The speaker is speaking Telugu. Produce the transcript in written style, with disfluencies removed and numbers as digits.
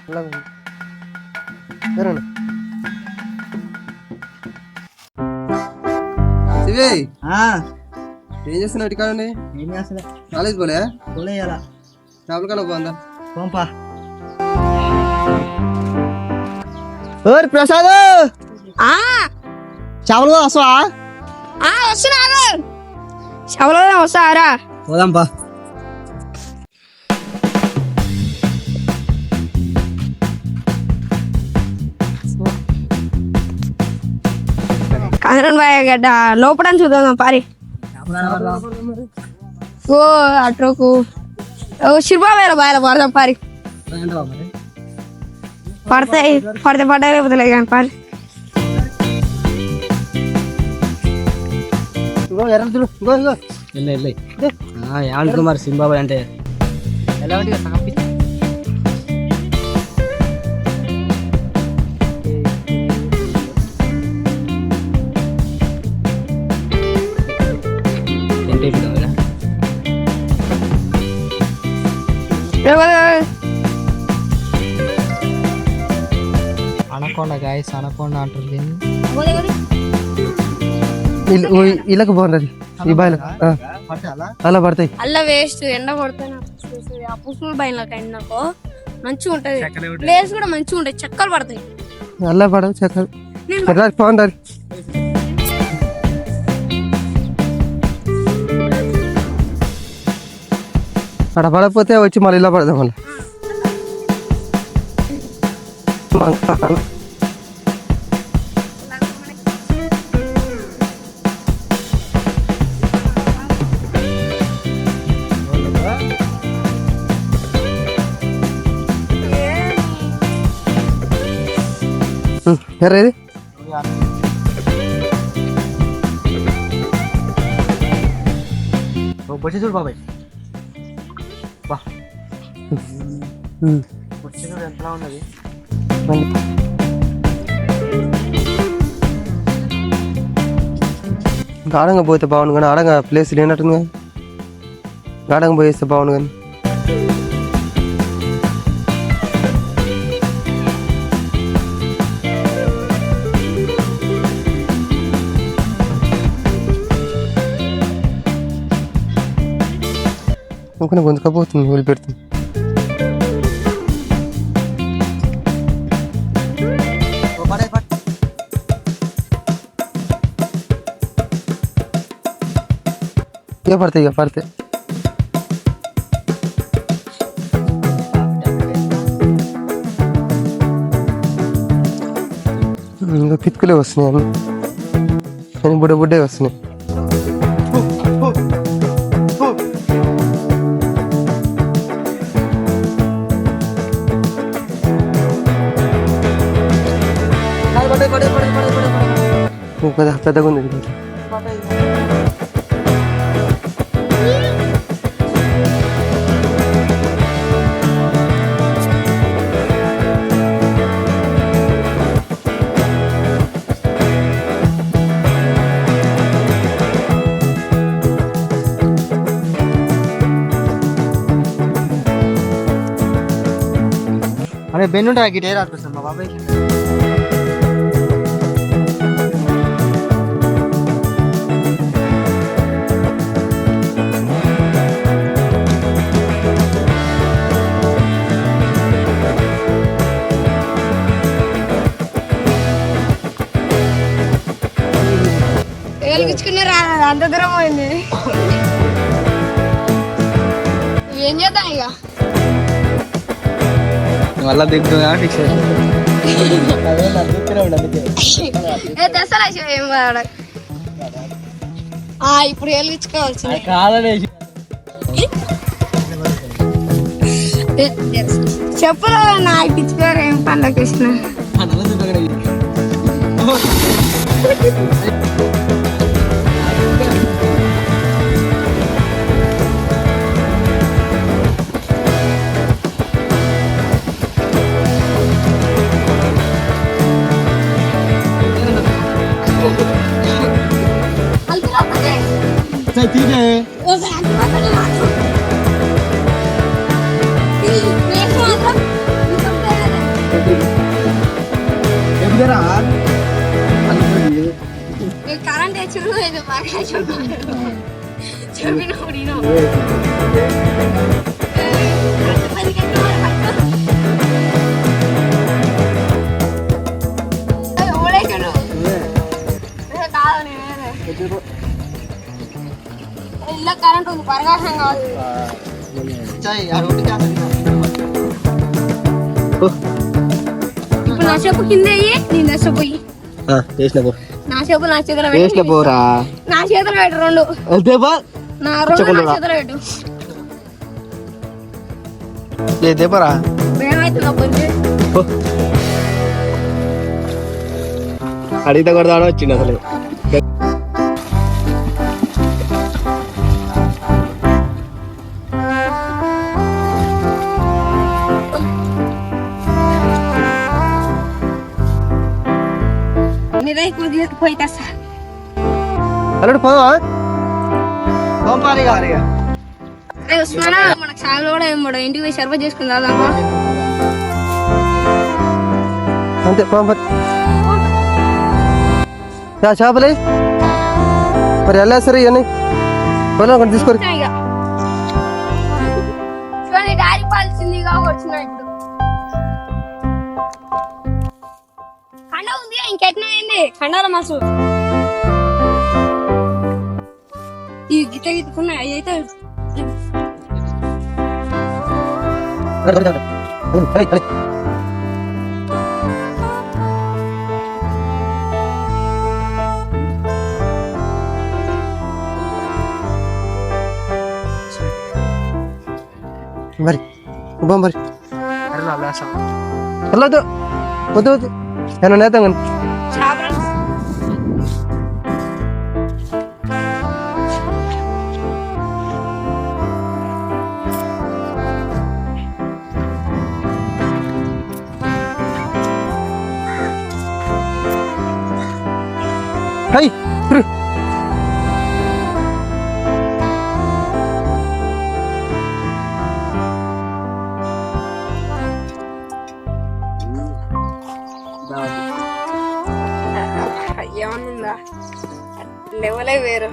ఏం చేస్తున్నావు ఇక్కడ? ఏం చేస్తలే. కాలేజ్ పోలే ఇలా చేపల కన్నా పోందా పంపా. ఓరి ప్రసాద్ చేపలు వస్తావా? వస్తున్నారు చేపలు వస్తారా? పోదాంపా. కాంగ్రెస్ బాయ్ గడ్డ లోపల చూద్దాం పారి. ఓ అట్రకు శిల్పావేల బాయల పడదాం పారి. పడతాయి పడ్డా లేకపోతే లేదు కానీ పారి. మరి సింబాబాయ్ అంటే అనకొండ గాయస్, అనకొండ అంటారు. ఇళ్ళకి బాగుంటది ఈ బాయిలో అలా పడతాయి. అల్ల వేస్ట్ ఎండ కొడతాయి. ఆ పుసులు బయలుకి ఎండకో మంచిగా ఉంటది. ప్లేస్ కూడా మంచిగా ఉంటాయి. చెక్కలు పడతాయి. అలా పడవు చెక్కలు బాగుంటది. అక్కడ పడకపోతే వచ్చి మళ్ళీ ఇలా పడదాం. మళ్ళీ ఎర్రేది వచ్చి చూడు బాబాయ్. ఎంతలా ఉన్నది. గాఢంగా పోతే బాగుండు కానీ ఆడంగా ప్లేస్ లేనట్టుంది కదా. గాఢంగా పోయేస్తే బాగుండు కానీ ఇంకొన్ని గొంతుకపోతుంది వదిలిపెడుతుంది. ఇక పడతాయి ఇక పడితే ఇంకా పితుకులే వస్తున్నాయి అన్ని కానీ బుడ్డే వస్తున్నాయి. పెద్దగా ఉంది. అరే బెన్నుంటా గిటే రాసుకొస్తాను మా బాబాయ్. అంత దూరం పోయింది. ఏం చేద్దాం ఇక మళ్ళా దిగుతుంది ఫిక్స్ ఇప్పుడు వెలిగించుకోవాల్సింది. చెప్పులు నాకు ఇచ్చిపోయారు. ఏం పండుగ ఇచ్చిన ఎప్పుడరా కరెంట్ చూడు ఇది బాగా చెప్పిన ఇలా కరెంట్ ఉంది పరగాసం కాదు ఇప్పుడు నా చెప్పు కింద అయ్యి నీ దశ పోయి నా చెప్పు నా చేతులు పెట్టి పోరా నా చేతులు పెట్టు రెండు నా రెండు నా చేతులు పెట్టు దేపరా ఏమైతుందా కొంచెం అడిగితే కూడా వచ్చింది అసలు అల్లుడు పోవా మనకు సాగులో కూడా ఏం పడవు ఇంటికి పోయి సర్వ చేసుకుందా అంతే మరి చేపలే మరి వెళ్ళేసరి ఇవన్నీ పొలం తీసుకోరు డాడీ పాల్సింది వచ్చిన ఇప్పుడు కండ ఉంది ఇంకెట్నా ఏంది కండాల మాసు ఈ గిట్ట గిట్టుకున్నాయి అవి అయితే మరి మరి వెళ్ళొద్దు వద్దు వద్దు నేను నేతాం కానీ హై ఏమన్నా లెవలే వేరు